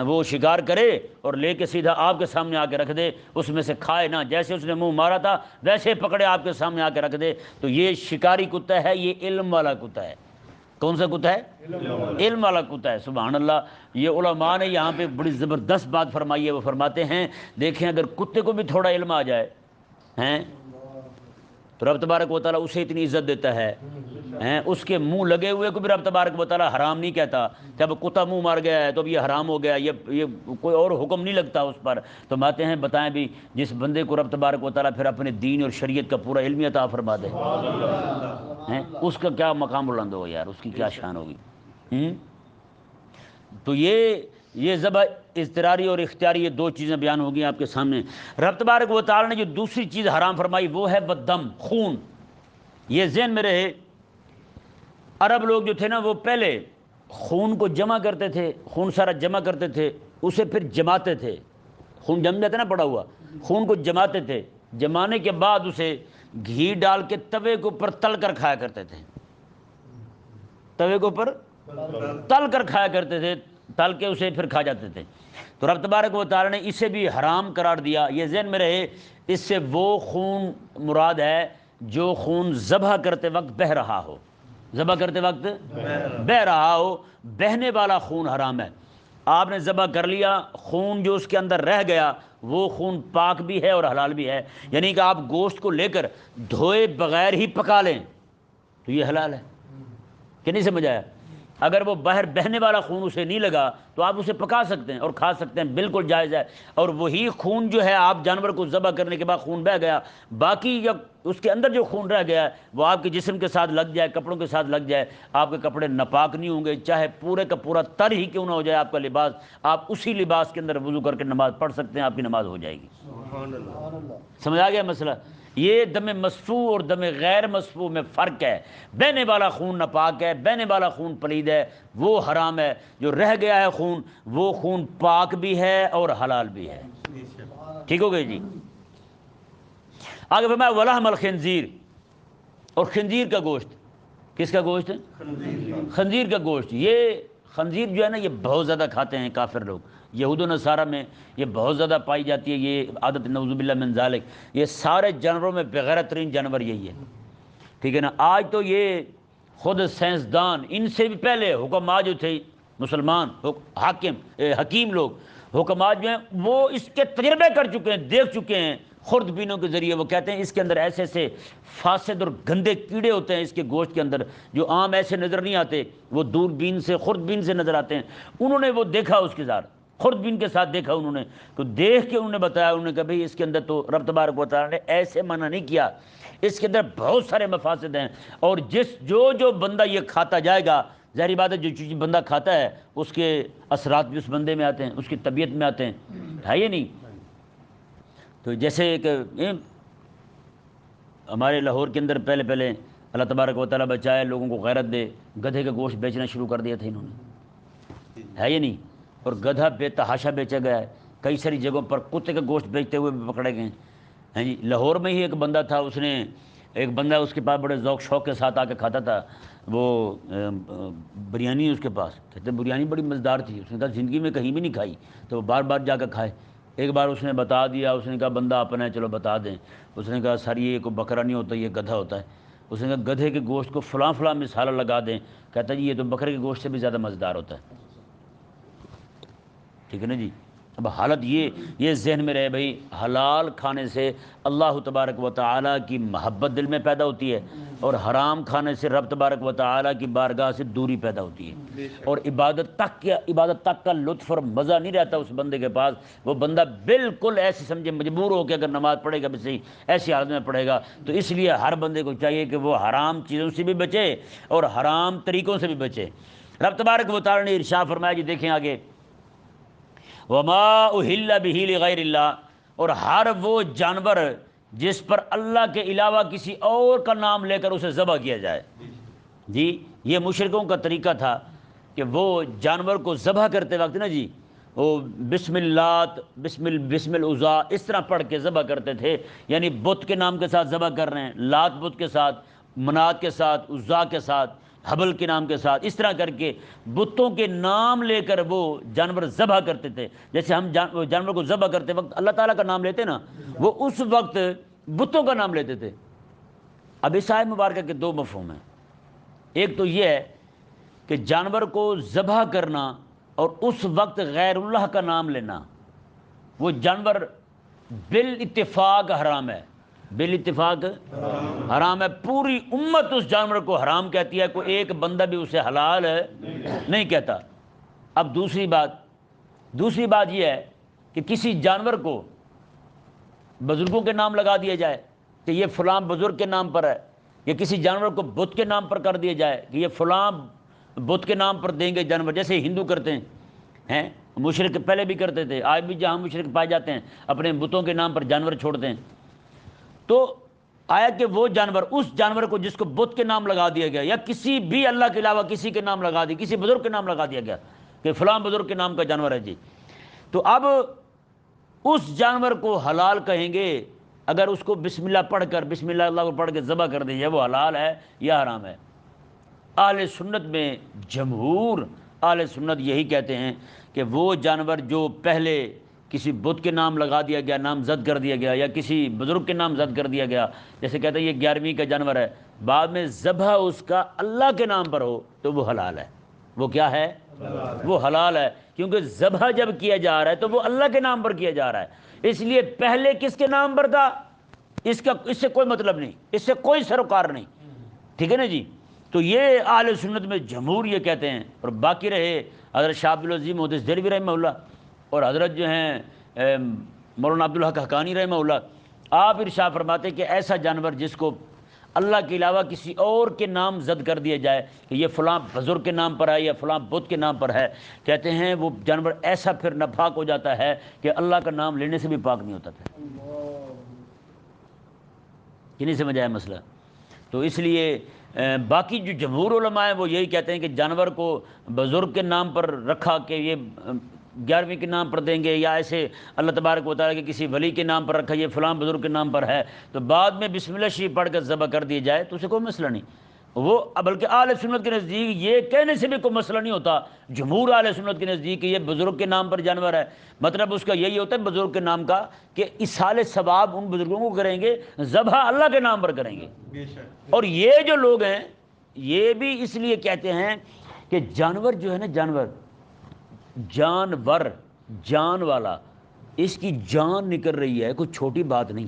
وہ شکار کرے اور لے کے سیدھا آپ کے سامنے آ کے رکھ دے، اس میں سے کھائے نہ، جیسے اس نے منہ مارا تھا ویسے پکڑے آپ کے سامنے آ کے رکھ دے، تو یہ شکاری کتا ہے، یہ علم والا کتا ہے۔ کون سا کتا ہے؟ علم والا کتا ہے۔ سبحان اللہ، یہ علماء نے یہاں پہ بڑی زبردست بات فرمائی ہے۔ وہ فرماتے ہیں دیکھیں اگر کتے کو بھی تھوڑا علم آ جائے ہیں تو رب تبارک و تعالیٰ اسے اتنی عزت دیتا ہے، اس کے منہ لگے ہوئے کو بھی رب تبارک و تعالیٰ حرام نہیں کہتا کہ اب کتا منہ مار گیا ہے تو اب یہ حرام ہو گیا، یہ کوئی اور حکم نہیں لگتا اس پر۔ تو باتیں ہیں، بتائیں بھی، جس بندے کو رب تبارک و تعالیٰ پھر اپنے دین اور شریعت کا پورا علم عطا فرما دے، اس کا کیا مقام بلند ہوگا یار، اس کی کیا شان ہوگی۔ تو یہ ذبح اضطراری اور اختیاری، یہ دو چیزیں بیان ہو گئی آپ کے سامنے۔ رب تبارک و تعالیٰ نے جو دوسری چیز حرام فرمائی وہ ہے بدم، خون۔ یہ ذہن میں رہے، عرب لوگ جو تھے نا وہ پہلے خون کو جمع کرتے تھے، خون سارا جمع کرتے تھے، اسے پھر جماتے تھے، خون جم جاتا نا پڑا ہوا، خون کو جماتے تھے، جمانے کے بعد اسے گھی ڈال کے توے کے اوپر تل کر کھایا کرتے تھے، توے کے اوپر تل کر کھایا کرتے تھے، تل کے اسے پھر کھا جاتے تھے۔ تو رب تبارک و تعالیٰ نے اسے بھی حرام قرار دیا۔ یہ ذہن میں رہے، اس سے وہ خون مراد ہے جو خون ذبح کرتے وقت بہہ رہا ہو، ذبح کرتے وقت بہہ رہا ہو، بہنے والا خون حرام ہے۔ آپ نے ذبح کر لیا، خون جو اس کے اندر رہ گیا وہ خون پاک بھی ہے اور حلال بھی ہے، یعنی کہ آپ گوشت کو لے کر دھوئے بغیر ہی پکا لیں تو یہ حلال ہے، کہ نہیں سمجھ آیا؟ اگر وہ باہر بہنے والا خون اسے نہیں لگا تو آپ اسے پکا سکتے ہیں اور کھا سکتے ہیں، بالکل جائز ہے۔ اور وہی خون جو ہے، آپ جانور کو ذبح کرنے کے بعد خون بہہ گیا، باقی جب اس کے اندر جو خون رہ گیا ہے وہ آپ کے جسم کے ساتھ لگ جائے، کپڑوں کے ساتھ لگ جائے، آپ کے کپڑے ناپاک نہیں ہوں گے، چاہے پورے کا پورا تر ہی کیوں نہ ہو جائے آپ کا لباس، آپ اسی لباس کے اندر وضو کر کے نماز پڑھ سکتے ہیں، آپ کی نماز ہو جائے گی۔ سمجھ آ گیا مسئلہ؟ یہ دم مصفوع اور دم غیر مصفوع میں فرق ہے۔ بہنے والا خون ناپاک ہے، بہنے والا خون پلید ہے، وہ حرام ہے۔ جو رہ گیا ہے خون، وہ خون پاک بھی ہے اور حلال بھی ہے۔ ٹھیک ہو گئی جی۔ آگے فرمایا ولحم الخنزیر، اور خنزیر کا گوشت۔ کس کا گوشت؟ خنزیر کا گوشت۔ یہ خنزیر جو ہے نا، یہ بہت زیادہ کھاتے ہیں کافر لوگ، یہود و نصارہ میں یہ بہت زیادہ پائی جاتی ہے یہ عادت، نعوذ باللہ من ذالک۔ یہ سارے جانوروں میں بغیرت ترین جانور یہی ہے، ٹھیک ہے نا۔ آج تو یہ خود سائنسدان، ان سے بھی پہلے حکماء جو تھے مسلمان حکیم لوگ، حکماء جو ہیں وہ اس کے تجربے کر چکے ہیں، دیکھ چکے ہیں خوردبینوں کے ذریعے۔ وہ کہتے ہیں اس کے اندر ایسے ایسے فاسد اور گندے کیڑے ہوتے ہیں اس کے گوشت کے اندر، جو عام ایسے نظر نہیں آتے، وہ دوربین سے، خوردبین سے نظر آتے ہیں۔ انہوں نے وہ دیکھا، اس کے ساتھ خوردبین کے ساتھ دیکھا انہوں نے، تو دیکھ کے انہوں نے بتایا، انہوں نے کہا بھئی اس کے اندر تو رب تبارک و تعالیٰ نے ایسے منع نہیں کیا، اس کے اندر بہت سارے مفاسد ہیں، اور جو بندہ یہ کھاتا جائے گا، ظاہری بات ہے جو چیز بندہ کھاتا ہے اس کے اثرات بھی اس بندے میں آتے ہیں، اس کی طبیعت میں آتے ہیں، ہے یہ نہیں؟ تو جیسے ایک ہمارے لاہور کے اندر پہلے اللہ تبارک و تعالیٰ بچائے، لوگوں کو غیرت دے، گدھے کا گوشت بیچنا شروع کر دیا تھا انہوں نے، ہے یہ نہیں؟ اور گدھا بے تحاشا بیچا گیا ہے، کئی ساری جگہوں پر کتے کا گوشت بیچتے ہوئے بھی پکڑے گئے ہیں جی۔ لاہور میں ہی ایک بندہ تھا، ایک بندہ اس کے پاس بڑے ذوق شوق کے ساتھ آ کے کھاتا تھا، وہ بریانی اس کے پاس، کہتے بریانی بڑی مزیدار تھی، اس نے کہا زندگی میں کہیں بھی نہیں کھائی، تو وہ بار بار جا کے کھائے۔ ایک بار اس نے بتا دیا، اس نے کہا بندہ اپنا ہے چلو بتا دیں، اس نے کہا سر یہ کوئی بکرا نہیں ہوتا، یہ گدھا ہوتا ہے۔ اس نے کہا گدھے کے گوشت کو فلاں فلاں مثالہ لگا دیں، کہتا جی یہ تو بکرے کے گوشت سے بھی زیادہ مزیدار ہوتا ہے، ٹھیک ہے نا جی۔ اب حالت یہ ذہن میں رہے بھائی، حلال کھانے سے اللہ تبارک و تعالیٰ کی محبت دل میں پیدا ہوتی ہے، اور حرام کھانے سے رب تبارک و تعالیٰ کی بارگاہ سے دوری پیدا ہوتی ہے، اور عبادت تک کا لطف اور مزہ نہیں رہتا اس بندے کے پاس۔ وہ بندہ بالکل ایسے سمجھے مجبور ہو کے اگر نماز پڑھے گا بھی صحیح، ایسی حالت میں پڑھے گا۔ تو اس لیے ہر بندے کو چاہیے کہ وہ حرام چیزوں سے بھی بچے اور حرام طریقوں سے بھی بچے۔ رب تبارک و تعالیٰ نے ارشاد فرمایا جی، دیکھیں آگے، وما اہل بہ لغیر اللہ، اور ہر وہ جانور جس پر اللہ کے علاوہ کسی اور کا نام لے کر اسے ذبح کیا جائے۔ جی یہ مشرکوں کا طریقہ تھا کہ وہ جانور کو ذبح کرتے وقت نا جی، وہ بسم اللہ بسم العزا اس طرح پڑھ کے ذبح کرتے تھے، یعنی بت کے نام کے ساتھ ذبح کر رہے ہیں، لات بت کے ساتھ، منات کے ساتھ، عزا کے ساتھ، حبل کے نام کے ساتھ، اس طرح کر کے بتوں کے نام لے کر وہ جانور ذبح کرتے تھے۔ جیسے ہم جانور کو ذبح کرتے وقت اللہ تعالیٰ کا نام لیتے نا، وہ اس وقت بتوں کا نام لیتے تھے۔ اب اس آیت مبارکہ کے دو مفہوم ہیں، ایک تو یہ ہے کہ جانور کو ذبح کرنا اور اس وقت غیر اللہ کا نام لینا، وہ جانور بالاتفاق حرام ہے، بالاتفاق حرام ہے، پوری امت اس جانور کو حرام کہتی ہے، کوئی ایک بندہ بھی اسے حلال نہیں کہتا۔ اب دوسری بات یہ ہے کہ کسی جانور کو بزرگوں کے نام لگا دیا جائے کہ یہ فلاں بزرگ کے نام پر ہے، یا کسی جانور کو بت کے نام پر کر دیا جائے کہ یہ فلاں بت کے نام پر دیں گے جانور، جیسے ہندو کرتے ہیں، مشرک پہلے بھی کرتے تھے، آج بھی جہاں مشرک پائے جاتے ہیں اپنے بتوں کے نام پر جانور چھوڑتے ہیں۔ تو آیا کہ وہ جانور، اس جانور کو جس کو بت کے نام لگا دیا گیا، یا کسی بھی اللہ کے علاوہ کسی کے نام لگا دی، کسی بزرگ کے نام لگا دیا گیا کہ فلاں بزرگ کے نام کا جانور ہے جی، تو اب اس جانور کو حلال کہیں گے اگر اس کو بسم اللہ پڑھ کر، بسم اللہ کو پڑھ کے ذبح کر دیں، وہ حلال ہے یا حرام ہے؟ اہل سنت میں جمہور اہل سنت یہی کہتے ہیں کہ وہ جانور جو پہلے کسی بت کے نام لگا دیا گیا، نام زد کر دیا گیا، یا کسی بزرگ کے نام زد کر دیا گیا، جیسے کہتے ہیں یہ 11ویں کا جانور ہے، بعد میں ذبح اس کا اللہ کے نام پر ہو تو وہ حلال ہے۔ وہ کیا ہے؟ وہ حلال ہے، کیونکہ ذبح جب کیا جا رہا ہے تو وہ اللہ کے نام پر کیا جا رہا ہے، اس لیے پہلے کس کے نام پر تھا اس سے کوئی مطلب نہیں، اس سے کوئی سروکار نہیں، ٹھیک ہے نا جی۔ تو یہ اہل سنت میں جمہور یہ کہتے ہیں، اور باقی رہے حضرت شاہ عبدالعظیم محدث دہلوی رحمہ اللہ اور حضرت جو ہیں مولانا عبدالحق حقانی رحمہ اللہ، آپ ارشاد فرماتے کہ ایسا جانور جس کو اللہ کے علاوہ کسی اور کے نام زد کر دیا جائے کہ یہ فلاں بزرگ کے نام پر ہے یا فلاں بت کے نام پر ہے، کہتے ہیں وہ جانور ایسا پھر ناپاک ہو جاتا ہے کہ اللہ کا نام لینے سے بھی پاک نہیں ہوتا پھر۔ کہ نہیں سمجھ آیا مسئلہ؟ تو اس لیے باقی جو جمہور علماء ہیں وہ یہی کہتے ہیں کہ جانور کو بزرگ کے نام پر رکھا کہ یہ 11ویں کے نام پر دیں گے، یا ایسے اللہ تبارک و تعالیٰ کے کسی ولی کے نام پر رکھا یہ فلاں بزرگ کے نام پر ہے، تو بعد میں بسم اللہ شریف پڑھ کر ذبح کر دی جائے تو اسے کوئی مسئلہ نہیں۔ وہ بلکہ اہل سنت کے نزدیک یہ کہنے سے بھی کوئی مسئلہ نہیں ہوتا، جمہور اہل سنت کے نزدیک کہ یہ بزرگ کے نام پر جانور ہے، مطلب اس کا یہی ہوتا ہے بزرگ کے نام کا کہ اصحال ثواب ان بزرگوں کو کریں گے، ذبح اللہ کے نام پر کریں گے۔ اور یہ جو لوگ ہیں یہ بھی اس لیے کہتے ہیں کہ جانور جو ہے نا، جانور جان والا، اس کی جان نکل رہی ہے، کوئی چھوٹی بات نہیں،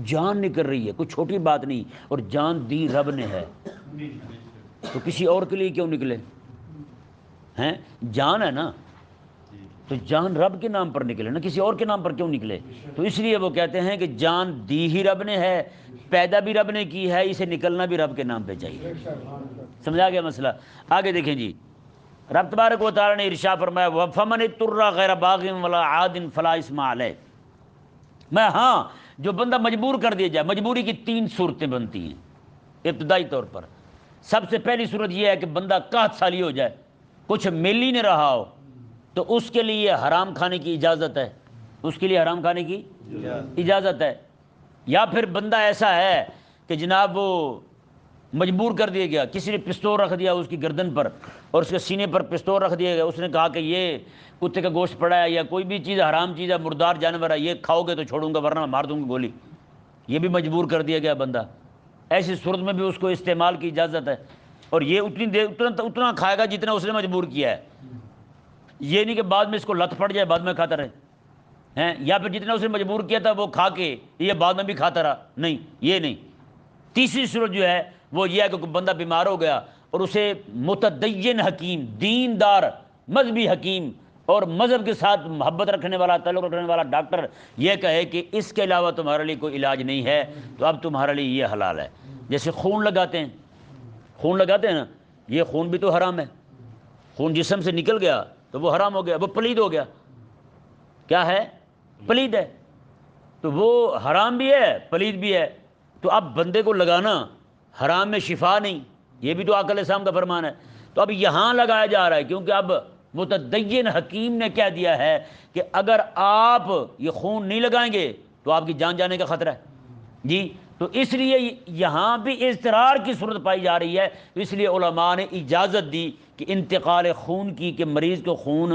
جان نکل رہی ہے، کوئی چھوٹی بات نہیں، اور جان دی رب نے ہے، تو کسی اور کے لیے کیوں نکلے ہیں؟ جان ہے نا، تو جان رب کے نام پر نکلے نا، کسی اور کے نام پر کیوں نکلے؟ تو اس لیے وہ کہتے ہیں کہ جان دی ہی رب نے ہے، پیدا بھی رب نے کی ہے، اسے نکلنا بھی رب کے نام پہ چاہیے۔ سمجھا گیا مسئلہ؟ آگے دیکھیں جی، رب تبارک و تعالی نے ارشاد فرمایا وَفَمَنِ اضْطُرَّ غَيْرَ بَاغٍ وَلَا عَادٍ فَلَا إِثْمَ عَلَيْهِ۔ میں جو بندہ مجبور کر دیا جائے، مجبوری کی 3 صورتیں بنتی ہیں ابتدائی طور پر۔ سب سے پہلی صورت یہ ہے کہ بندہ قحط سالی ہو جائے، کچھ مل ہی نہیں رہا ہو، تو اس کے لیے حرام کھانے کی اجازت ہے، اس کے لیے حرام کھانے کی اجازت ہے۔ یا پھر بندہ ایسا ہے کہ جناب وہ مجبور کر دیا گیا، کسی نے پستول رکھ دیا اس کی گردن پر اور اس کے سینے پر پستول رکھ دیا گیا، اس نے کہا کہ یہ کتے کا گوشت پڑا ہے یا کوئی بھی چیز حرام چیز ہے، مردار جانور ہے، یہ کھاؤ گے تو چھوڑوں گا ورنہ مار دوں گا گولی، یہ بھی مجبور کر دیا گیا بندہ۔ ایسی صورت میں بھی اس کو استعمال کی اجازت ہے، اور یہ اتنی دیر اتنا کھائے گا جتنا اس نے مجبور کیا ہے، یہ نہیں کہ بعد میں اس کو لت پڑ جائے بعد میں کھاتا رہے ہیں، یا پھر جتنا اس نے مجبور کیا تھا وہ کھا کے یہ بعد میں بھی کھاتا رہا، نہیں، یہ نہیں۔ تیسری صورت جو ہے وہ یہ ہے کہ کوئی بندہ بیمار ہو گیا اور اسے متدین حکیم، دیندار مذہبی حکیم اور مذہب کے ساتھ محبت رکھنے والا، تعلق رکھنے والا ڈاکٹر یہ کہے کہ اس کے علاوہ تمہارے لیے کوئی علاج نہیں ہے، تو اب تمہارے لیے یہ حلال ہے۔ جیسے خون لگاتے ہیں نا، یہ خون بھی تو حرام ہے، خون جسم سے نکل گیا تو وہ حرام ہو گیا، وہ پلید ہو گیا، کیا ہے؟ پلید ہے، تو وہ حرام بھی ہے پلید بھی ہے، تو اب بندے کو لگانا حرام میں شفا نہیں، یہ بھی تو آقا علیہ السلام کا فرمان ہے، تو اب یہاں لگایا جا رہا ہے، کیونکہ اب متدین حکیم نے کہہ دیا ہے کہ اگر آپ یہ خون نہیں لگائیں گے تو آپ کی جان جانے کا خطرہ ہے جی۔ تو اس لیے یہاں بھی اضطرار کی صورت پائی جا رہی ہے، تو اس لیے علماء نے اجازت دی کہ انتقال خون کی، کہ مریض کو خون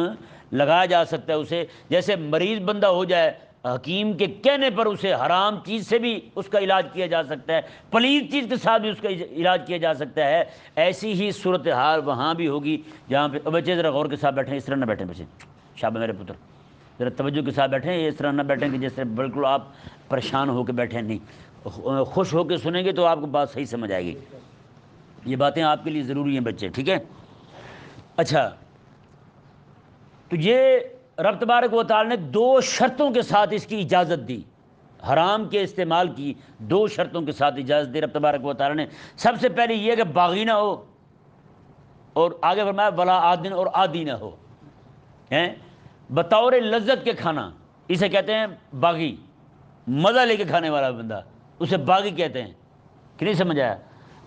لگایا جا سکتا ہے اسے، جیسے مریض بندہ ہو جائے حکیم کے کہنے پر اسے حرام چیز سے بھی اس کا علاج کیا جا سکتا ہے، پلید چیز کے ساتھ بھی اس کا علاج کیا جا سکتا ہے، ایسی ہی صورتحال وہاں بھی ہوگی جہاں پہ بچے ذرا غور کے ساتھ بیٹھیں، اس طرح نہ بیٹھیں، بچے شابہ میرے پتر ذرا توجہ کے ساتھ بیٹھیں، اس طرح نہ بیٹھیں کہ جیسے بالکل آپ پریشان ہو کے بیٹھیں، نہیں، خوش ہو کے سنیں گے تو آپ کو بات صحیح سمجھ آئے گی، یہ باتیں آپ کے لیے ضروری ہیں بچے، ٹھیک ہے؟ اچھا، تو یہ رب تبارک و تعالی نے 2 شرطوں کے ساتھ اس کی اجازت دی، حرام کے استعمال کی 2 شرطوں کے ساتھ اجازت دی رب تبارک و تعالی نے۔ سب سے پہلے یہ کہ باغی نہ ہو، اور آگے فرمایا ولا عادن، اور عادی نہ ہو، ہیں بطور لذت کے کھانا، اسے کہتے ہیں باغی، مزہ لے کے کھانے والا بندہ اسے باغی کہتے ہیں، کہ نہیں سمجھ آیا؟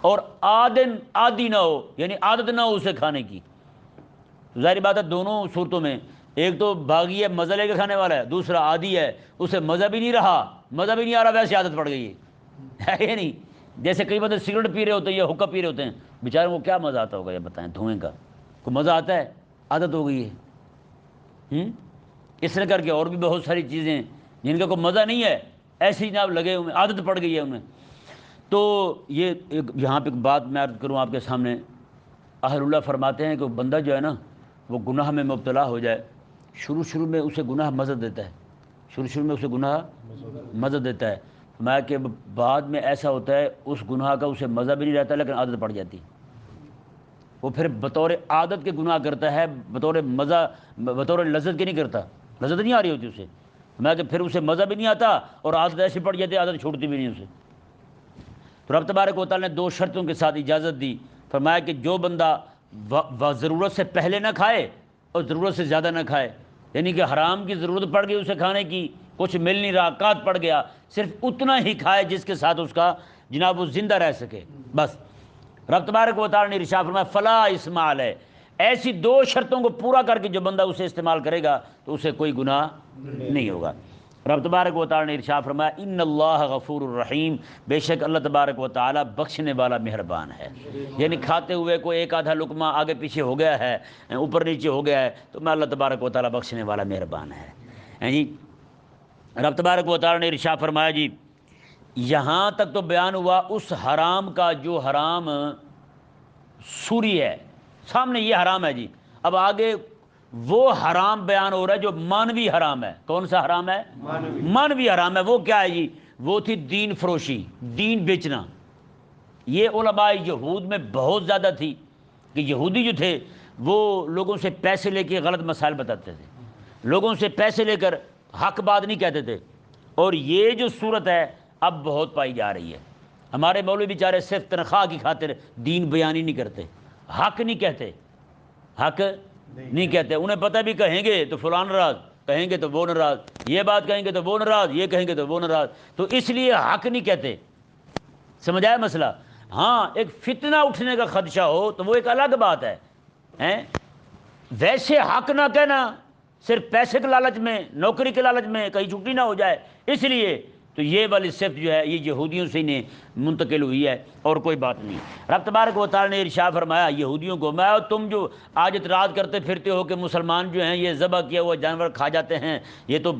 اور عادن، عادی نہ ہو، یعنی عادت نہ ہو اسے کھانے کی۔ ظاہری بات ہے دونوں صورتوں میں، ایک تو باغی ہے مزہ لے کے کھانے والا ہے، دوسرا عادی ہے اسے مزہ بھی نہیں رہا، مزہ بھی نہیں آ رہا، ویسے عادت پڑ گئی ہے یہ نہیں؟ جیسے کئی بندے سگریٹ پی رہے ہوتے ہیں یا حقہ پی رہے ہوتے ہیں، بیچاروں کو کیا مزہ آتا ہوگا یہ بتائیں، دھوئیں کا کوئی مزہ آتا ہے؟ عادت ہو گئی ہے۔ اس طرح کر کے اور بھی بہت ساری چیزیں جن کا کوئی مزہ نہیں ہے، ایسے ہی جناب لگے ہوئے، عادت پڑ گئی ہے انہیں۔ تو یہ یہاں پہ ایک بات میں عرض کروں آپ کے سامنے، اہل اللہ فرماتے ہیں کہ بندہ جو ہے نا وہ گناہ میں مبتلا ہو جائے، شروع میں اسے گناہ مزہ دیتا ہے، شروع میں اسے گناہ مزہ دیتا ہے، میں کہ بعد میں ایسا ہوتا ہے اس گناہ کا اسے مزہ بھی نہیں رہتا لیکن عادت پڑ جاتی، وہ پھر بطور عادت کے گناہ کرتا ہے، بطور مزہ، بطور لذت کے نہیں کرتا، لذت نہیں آ رہی ہوتی اسے، میں کہ پھر اسے مزہ بھی نہیں آتا اور عادت ایسی پڑ جاتی، عادت چھوڑتی بھی نہیں اسے۔ تو رب تبارک و تعالی نے 2 شرطوں کے ساتھ اجازت دی، فرمایا کہ جو بندہ ضرورت سے پہلے نہ کھائے اور ضرورت سے زیادہ نہ کھائے، یعنی کہ حرام کی ضرورت پڑ گئی اسے کھانے کی کچھ مل نہیں رہا، قحط پڑ گیا، صرف اتنا ہی کھائے جس کے ساتھ اس کا جناب وہ زندہ رہ سکے بس۔ رب تبارک و تعالیٰ نے ارشاد فرمایا فلا اسم علیہ، ایسی دو شرطوں کو پورا کر کے جو بندہ اسے استعمال کرے گا تو اسے کوئی گناہ نہیں ہوگا۔ رب تبارک و تعالیٰ نے ارشاد فرمایا ان اللہ غفور الرحیم، بے شک اللہ تبارک و تعالیٰ بخشنے والا مہربان ہے۔ یعنی کھاتے ہوئے کوئی ایک آدھا لقمہ آگے پیچھے ہو گیا ہے، اوپر نیچے ہو گیا ہے، تو میں اللہ تبارک و تعالیٰ بخشنے والا مہربان ہے جی۔ رب تبارک و تعالیٰ نے ارشاد فرمایا جی، یہاں تک تو بیان ہوا اس حرام کا جو حرام سوری ہے، سامنے یہ حرام ہے جی۔ اب آگے وہ حرام بیان ہو رہا ہے جو مانوی حرام ہے۔ کون سا حرام ہے؟ مانوی حرام ہے۔ وہ کیا ہے جی؟ وہ تھی دین فروشی، دین بیچنا۔ یہ علماء یہود میں بہت زیادہ تھی کہ یہودی جو تھے وہ لوگوں سے پیسے لے کے غلط مسائل بتاتے تھے، لوگوں سے پیسے لے کر حق بات نہیں کہتے تھے، اور یہ جو صورت ہے اب بہت پائی جا رہی ہے۔ ہمارے مولوی بیچارے صرف تنخواہ کی خاطر دین بیانی نہیں کرتے، حق نہیں کہتے، حق نہیں کہتے۔ انہیں پتہ بھی کہیں گے تو فلاں ناراض، کہیں گے تو وہ ناراض، یہ بات کہیں گے تو وہ ناراض، یہ کہیں گے تو وہ ناراض، تو اس لیے حق نہیں کہتے۔ سمجھ آیا مسئلہ؟ ہاں ایک فتنہ اٹھنے کا خدشہ ہو تو وہ ایک الگ بات ہے، ویسے حق نہ کہنا صرف پیسے کے لالچ میں، نوکری کے لالچ میں، کہیں چھٹی نہ ہو جائے، اس لیے تو یہ والی صفت جو ہے یہ یہودیوں سے انہیں منتقل ہوئی ہے، اور کوئی بات نہیں۔ رب تبارک و تعالیٰ نے ارشاد فرمایا یہودیوں کو، میں تم جو آج اعتراض کرتے پھرتے ہو کہ مسلمان جو ہیں یہ ذبح کیا ہوا جانور کھا جاتے ہیں، یہ تو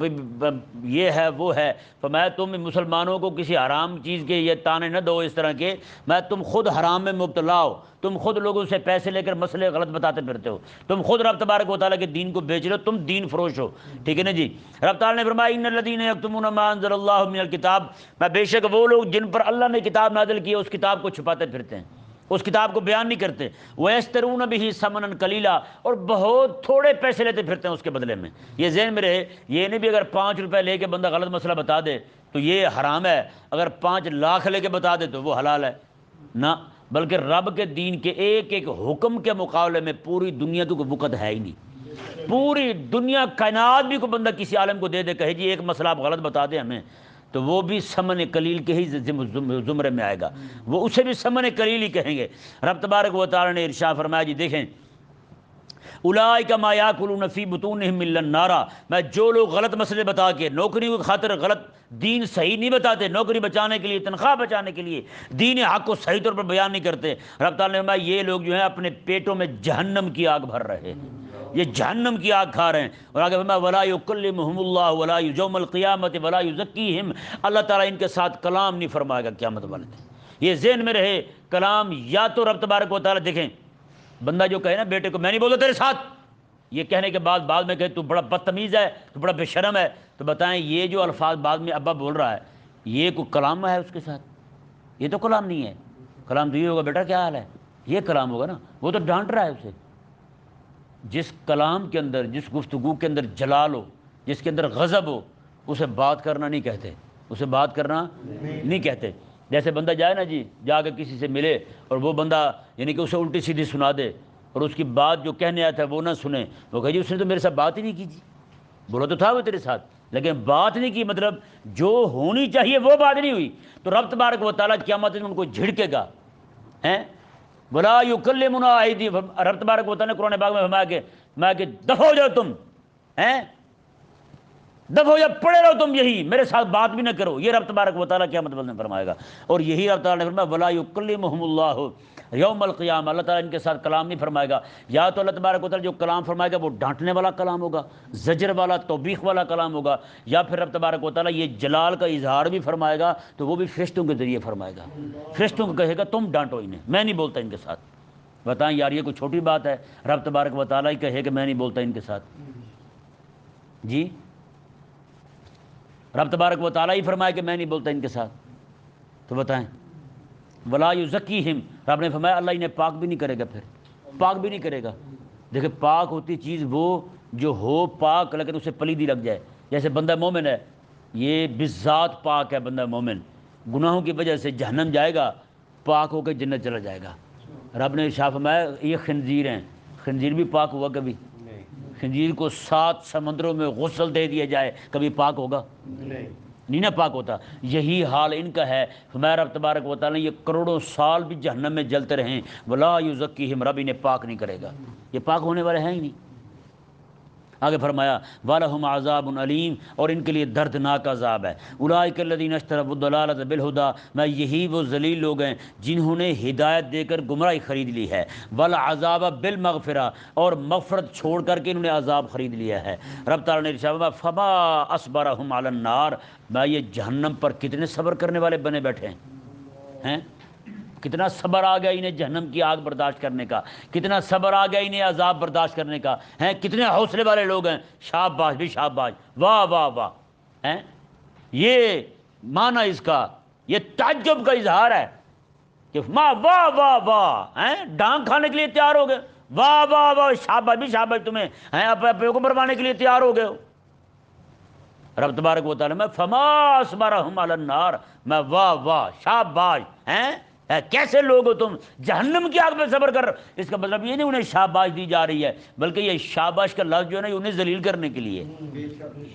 یہ ہے وہ ہے، فرمایا تم مسلمانوں کو کسی حرام چیز کے یہ تانے نہ دو اس طرح کے، میں تم خود حرام میں مبتلا ہو، تم خود لوگوں سے پیسے لے کر مسئلے غلط بتاتے پھرتے ہو، تم خود رب تبارک و تعالیٰ کے دین کو بیچ رہے ہو، تم دین فروش ہو، ٹھیک ہے نا جی۔ رب تعالیٰ نے فرمایا ان الذین یکتمون ما انزل اللہ من الکتاب، میں بے شک وہ لوگ جن پر اللہ نے کتاب نازل کی ہے اس کتاب کو چھپاتے پھرتے ہیں، اس کتاب کو بیان نہیں کرتے، وَيَشْتَرُونَ بِهِ ثَمَنًا قَلِيلًا، اور بہت تھوڑے پیسے لیتے پھرتے ہیں اس کے بدلے میں۔ یہ ذہن میں رہے، یہ نہیں بھی اگر 5 روپے لے کے بندہ غلط مسئلہ بتا دے تو یہ حرام ہے، اگر 5 لاکھ لے کے بتا دے تو وہ حلال ہے، نہ، بلکہ رب کے دین کے ایک ایک حکم کے مقابلے میں پوری دنیا کی کوئی وقت ہے ہی نہیں۔ پوری دنیا کائنات بھی کوئی بندہ کسی عالم کو دے دے کہے جی ایک مسئلہ آپ غلط بتا دیں ہمیں، تو وہ بھی ثمن قلیل کے ہی زمرے میں آئے گا، وہ اسے بھی ثمن قلیل ہی کہیں گے۔ رب تبارک و تعالیٰ نے ارشاد فرمایا جی دیکھیں اولئک ما یاکلون فی بطونہم الا النار، میں جو لوگ غلط مسئلے بتا کے نوکریوں کی خاطر غلط دین صحیح نہیں بتاتے، نوکری بچانے کے لیے، تنخواہ بچانے کے لیے دین حق کو صحیح طور پر بیان نہیں کرتے، رب تعالیٰ نے فرمایا یہ لوگ جو ہیں اپنے پیٹوں میں جہنم کی آگ بھر رہے ہیں، یہ جہنم کی آگ کھا رہے ہیں۔ اور آگے فرمایا ولا یکلمہم اللہ ولا یوم القیامۃ ولا یزکیہم، اللہ تعالیٰ ان کے ساتھ کلام نہیں فرمائے گا قیامت والے دن۔ یہ ذہن میں رہے، کلام یا تو رب تبارک و تعالیٰ، دیکھیں بندہ جو کہے نا بیٹے کو میں نہیں بولتا تیرے ساتھ، یہ کہنے کے بعد میں کہے تو بڑا بدتمیز ہے، تو بڑا بے شرم ہے، تو بتائیں یہ جو الفاظ بعد میں ابا بول رہا ہے یہ کوئی کلام ہے اس کے ساتھ؟ یہ تو کلام نہیں ہے۔ کلام تو یہ ہوگا بیٹا کیا حال ہے، یہ کلام ہوگا نا، وہ تو ڈانٹ رہا ہے اسے۔ جس کلام کے اندر، جس گفتگو کے اندر جلال ہو، جس کے اندر غضب ہو، اسے بات کرنا نہیں کہتے، اسے بات کرنا نہیں کہتے۔ جیسے بندہ جائے نا جی، جا کے کسی سے ملے اور وہ بندہ یعنی کہ اسے الٹی سیدھی سنا دے اور اس کی بات جو کہنے آیا تھا وہ نہ سنے، وہ کہے جی اس نے تو میرے ساتھ بات ہی نہیں کی، جی بولا تو تھا وہ تیرے ساتھ لیکن بات نہیں کی، مطلب جو ہونی چاہیے وہ بات نہیں ہوئی، تو رب تبارک و تعالیٰ قیامت میں ان کو جھڑکے گا، ہیں ولا یکلمنا ایدیہم۔ رب تبارک و تعالیٰ نے قرآن پاک میں فرمایا کہ دفع ہو جاؤ تم، ہیں دفع ہو جاؤ، پڑے رہو تم یہی، میرے ساتھ بات بھی نہ کرو، یہ رب تبارک و تعالیٰ قیامت والے دن فرمائے گا۔ اور یہی رب تعالیٰ نے فرمایا ولا یکلمہم اللہ یوم القیامہ، اللہ تعالیٰ ان کے ساتھ کلام نہیں فرمائے گا۔ یا تو اللہ تبارک و تعالیٰ جو کلام فرمائے گا وہ ڈانٹنے والا کلام ہوگا، زجر والا، توبیخ والا کلام ہوگا، یا پھر رب تبارک و تعالیٰ یہ جلال کا اظہار بھی فرمائے گا تو وہ بھی فرشتوں کے ذریعے فرمائے گا، فرشتوں کو کہے گا تم ڈانٹو انہیں، میں نہیں بولتا ان کے ساتھ۔ بتائیں یار یہ کوئی چھوٹی بات ہے، رب تبارک و تعالیٰ ہی کہے کہ میں نہیں بولتا ان کے ساتھ، جی رب تبارک و تعالیٰ ہی فرمائے کہ میں نہیں بولتا ان کے ساتھ، تو بتائیں ولا یزکیہم، رب نے فرمایا اللہ انہیں پاک بھی نہیں کرے گا، پھر پاک بھی نہیں کرے گا۔ دیکھیں پاک ہوتی چیز وہ جو ہو پاک لیکن اسے پلیدی لگ جائے، جیسے بندہ مومن ہے یہ بذات پاک ہے، بندہ مومن گناہوں کی وجہ سے جہنم جائے گا، پاک ہو کے جنت چلا جائے گا۔ رب نے ارشاد فرمایا یہ خنزیر ہیں، خنزیر بھی پاک ہوا کبھی؟ خنزیر کو 7 سمندروں میں غسل دے دیا جائے کبھی پاک ہوگا؟ نہیں نہ پاک ہوتا۔ یہی حال ان کا ہے۔ فرمایا رب تبارک و تعالیٰ یہ کروڑوں سال بھی جہنم میں جلتے رہیں، ولا یزکیہم، رب انہیں پاک نہیں کرے گا، یہ پاک ہونے والے ہیں ہی نہیں۔ آگے فرمایا وَلَهُمْ عَذَابٌ علیم، اور ان کے لیے دردناک عذاب ہے۔ اولئک الذین اشتروا الضلالۃ بالہدیٰ، میں یہی وہ ذلیل لوگ ہیں جنہوں نے ہدایت دے کر گمراہی خرید لی ہے، والعذاب بالمغفرہ، اور مغفرت چھوڑ کر کے انہوں نے عذاب خرید لیا ہے۔ رب تعالیٰ نے ارشاد فرمایا فما اصبرہم علی النار، میں یہ جہنم پر کتنے صبر کرنے والے بنے بیٹھے ہیں، کتنا صبر آ گیا انہیں جہنم کی آگ برداشت کرنے کا، کتنا صبر آ گیا انہیں عذاب برداشت کرنے کا، ہیں کتنے حوصلے والے لوگ ہیں، شاباش بھی شاباش، واہ واہ واہ، ہیں یہ معنی اس کا، یہ تعجب کا اظہار ہے کہ واہ واہ واہ واہ، ہیں ڈانگ کھانے کے لیے تیار ہو گئے، واہ واہ واہ شاباش بھی شاباش تمہیں، ہیں اپنے کو مروانے کے لیے تیار ہو گئے ہو۔ رب تبارک و تعالیٰ میں فما اصبرہم علی النار، میں واہ واہ شاباش، ہیں کیسے لوگ ہو تم، جہنم کی آگ میں صبر کر۔ اس کا مطلب یہ نہیں انہیں شاباش دی جا رہی ہے، بلکہ یہ شاباش کا لفظ جو ہے نا یہ انہیں ذلیل کرنے کے لیے،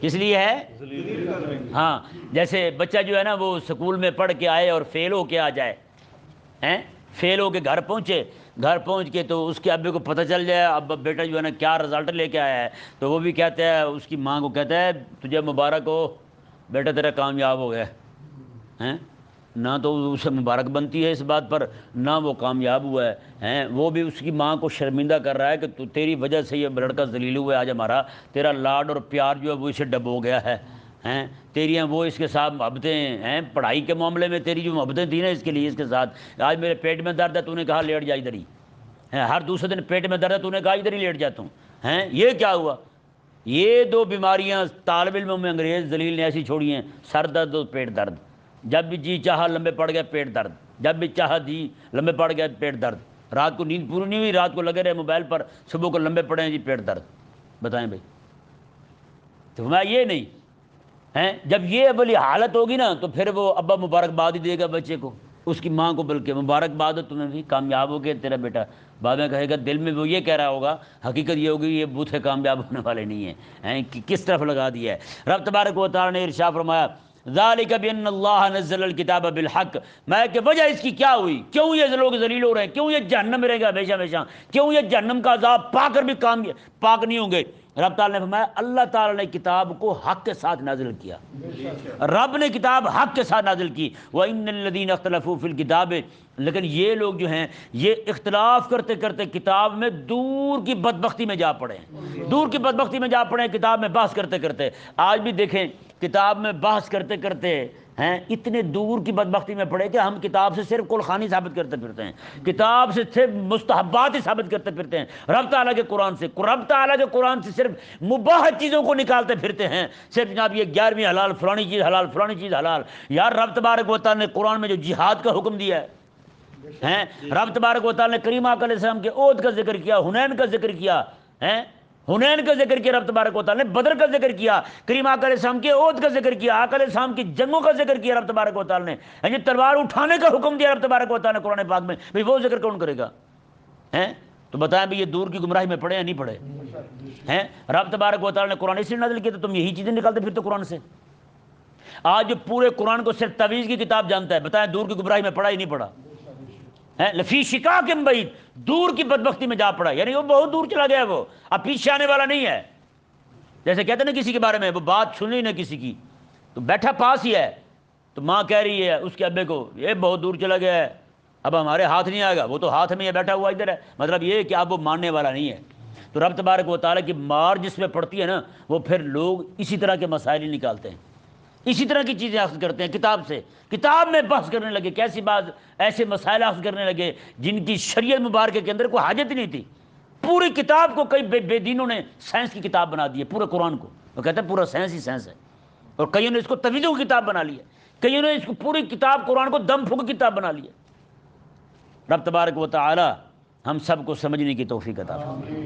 کس لیے ہے؟ ہاں جیسے بچہ جو ہے نا وہ اسکول میں پڑھ کے آئے اور فیل ہو کے آ جائے، ہیں فیل ہو کے گھر پہنچے، گھر پہنچ کے تو اس کے ابے کو پتہ چل جائے اب بیٹا جو ہے نا کیا رزلٹ لے کے آیا ہے، تو وہ بھی کہتا ہے، اس کی ماں کو کہتا ہے تجھے مبارک ہو بیٹا تیرا کامیاب ہو گیا، ہیں نہ تو اسے مبارک بنتی ہے اس بات پر، نہ وہ کامیاب ہوا ہے، ہیں وہ بھی اس کی ماں کو شرمندہ کر رہا ہے کہ تیری وجہ سے یہ لڑکا ذلیل ہوا ہے آج ہمارا، تیرا لاڈ اور پیار جو ہے وہ اسے ڈبو گیا ہے، ہیں تیری وہ اس کے ساتھ محبتیں ہیں، پڑھائی کے معاملے میں تیری جو محبتیں تھیں نا اس کے لیے، اس کے ساتھ آج میرے پیٹ میں درد ہے تو نے کہا لیٹ جا ادھر ہی، ہر دوسرے دن پیٹ میں درد ہے تو نے کہا ادھر ہی لیٹ جاتا ہوں، ہیں یہ کیا ہوا؟ یہ دو بیماریاں طالب علموں میں انگریز ذلیل نے ایسی چھوڑی ہیں، سر درد اور پیٹ درد، جب بھی جی چاہا لمبے پڑ گئے پیٹ درد، جب بھی چاہا جی لمبے پڑ گئے پیٹ درد، رات کو نیند پوری نہیں ہوئی، رات کو لگے رہے موبائل پر، صبح کو لمبے پڑے ہیں جی پیٹ درد، بتائیں بھائی، تو میں یہ نہیں ہیں، جب یہ والی حالت ہوگی نا تو پھر وہ ابا مبارکباد ہی دے گا بچے کو، اس کی ماں کو، بلکہ مبارکباد ہو تمہیں بھی، کامیاب ہو گیا تیرا بیٹا، بعد میں کہے گا دل میں وہ یہ کہہ رہا ہوگا، حقیقت یہ ہوگی یہ بوتھے کامیاب ہونے والے نہیں ہیں، کہ کس طرف لگا دیا ہے۔ رب تبارک و تعالیٰ نے ارشاد فرمایا ذالک بان اللہ نزل الکتاب بالحق، میں کہ وجہ اس کی کیا ہوئی، کیوں یہ لوگ ذلیل ہو رہے ہیں، کیوں یہ جہنم میں رہیں گے ہمیشہ ہمیشہ، کیوں یہ جہنم کا عذاب پا کر بھی پاک نہیں ہوں گے؟ رب تعالیٰ نے فرمایا اللہ تعالیٰ نے کتاب کو حق کے ساتھ نازل کیا، رب نے کتاب حق کے ساتھ نازل کی، وَإِنَّ الَّذِينَ اخْتَلَفُوا فِي الْكِتَابِ، لیکن یہ لوگ جو ہیں یہ اختلاف کرتے کرتے کتاب میں دور کی بدبختی میں جا پڑے ہیں، دور کی بدبختی میں جا پڑے ہیں، کتاب میں بحث کرتے کرتے۔ آج بھی دیکھیں کتاب میں بحث کرتے کرتے ہیں اتنے دور کی بدبختی میں پڑے کہ ہم کتاب سے صرف کلخانی ثابت کرتے پھرتے ہیں، کتاب سے صرف مستحبات ہی ثابت کرتے پھرتے ہیں، رب تعالیٰ کے قرآن سے، رب تعالیٰ کے قرآن سے صرف مباح چیزوں کو نکالتے پھرتے ہیں، صرف جناب یہ 11ویں حلال، فلانی چیز حلال، فلانی چیز حلال۔ یار رب تبارک و تعالیٰ نے قرآن میں جو جہاد کا حکم دیا ہے، رب تبارک و تعالیٰ نے کریم آقا علیہ السلام کے عہد کا ذکر کیا، حنین کا ذکر کیا، حنین کا ذکر کیا، رب تبارک و تعالیٰ نے بدر کا ذکر کیا، کریم آقا علیہ السلام کے عہد کا ذکر کیا، آقا علیہ السلام کی جنگوں کا ذکر کیا رب تبارک و تعالیٰ نے، یہ تلوار اٹھانے کا حکم دیا رب تبارک و تعالیٰ نے قرآن پاک میں، بھئی وہ ذکر کون کرے گا؟ تو بتائیں بھی یہ دور کی گمراہی میں پڑھے یا نہیں پڑھے؟ رب تبارک و تعالیٰ نے قرآن اس لیے نازل کیا تو تم یہی چیزیں نکالتے پھرتے قرآن سے۔ آج جو پورے قرآن کو صرف تعویذ کی کتاب جانتا ہے، بتائیں دور کی گمراہی میں پڑھا ہی نہیں پڑھا؟ لفی شقاق بعید، دور کی بدبختی میں جا پڑا، یعنی وہ بہت دور چلا گیا، وہ اب پیچھے آنے والا نہیں ہے۔ جیسے کہتے ہیں نا کسی کے بارے میں وہ بات سن لی نہ کسی کی تو بیٹھا پاس ہی ہے، تو ماں کہہ رہی ہے اس کے ابے کو یہ بہت دور چلا گیا ہے، اب ہمارے ہاتھ نہیں آئے گا، وہ تو ہاتھ میں بیٹھا ہوا ادھر ہے، مطلب یہ کہ اب وہ ماننے والا نہیں ہے۔ تو رب تبارک و تعالیٰ کی مار جس میں پڑتی ہے نا وہ پھر لوگ اسی طرح کے مسائل ہی نکالتے ہیں، اسی طرح کی چیزیں اخذ کرتے ہیں کتاب سے، کتاب میں بحث کرنے لگے، کیسی بات ایسے مسائل اخذ کرنے لگے جن کی شریعت مبارکہ کے اندر کوئی حاجت ہی نہیں تھی۔ پوری کتاب کو کئی بے دینوں نے سائنس کی کتاب بنا دی ہے، پورے قرآن کو، وہ کہتے ہیں پورا سائنس ہی سائنس ہے، اور کئیوں نے اس کو تویزوں کی کتاب بنا لی ہے، کئیوں نے اس کو پوری کتاب قرآن کو دم پھونک کتاب بنا لی ہے۔ رب تبارک و تعالی ہم سب کو سمجھنے کی توفیق عطا فرمائے۔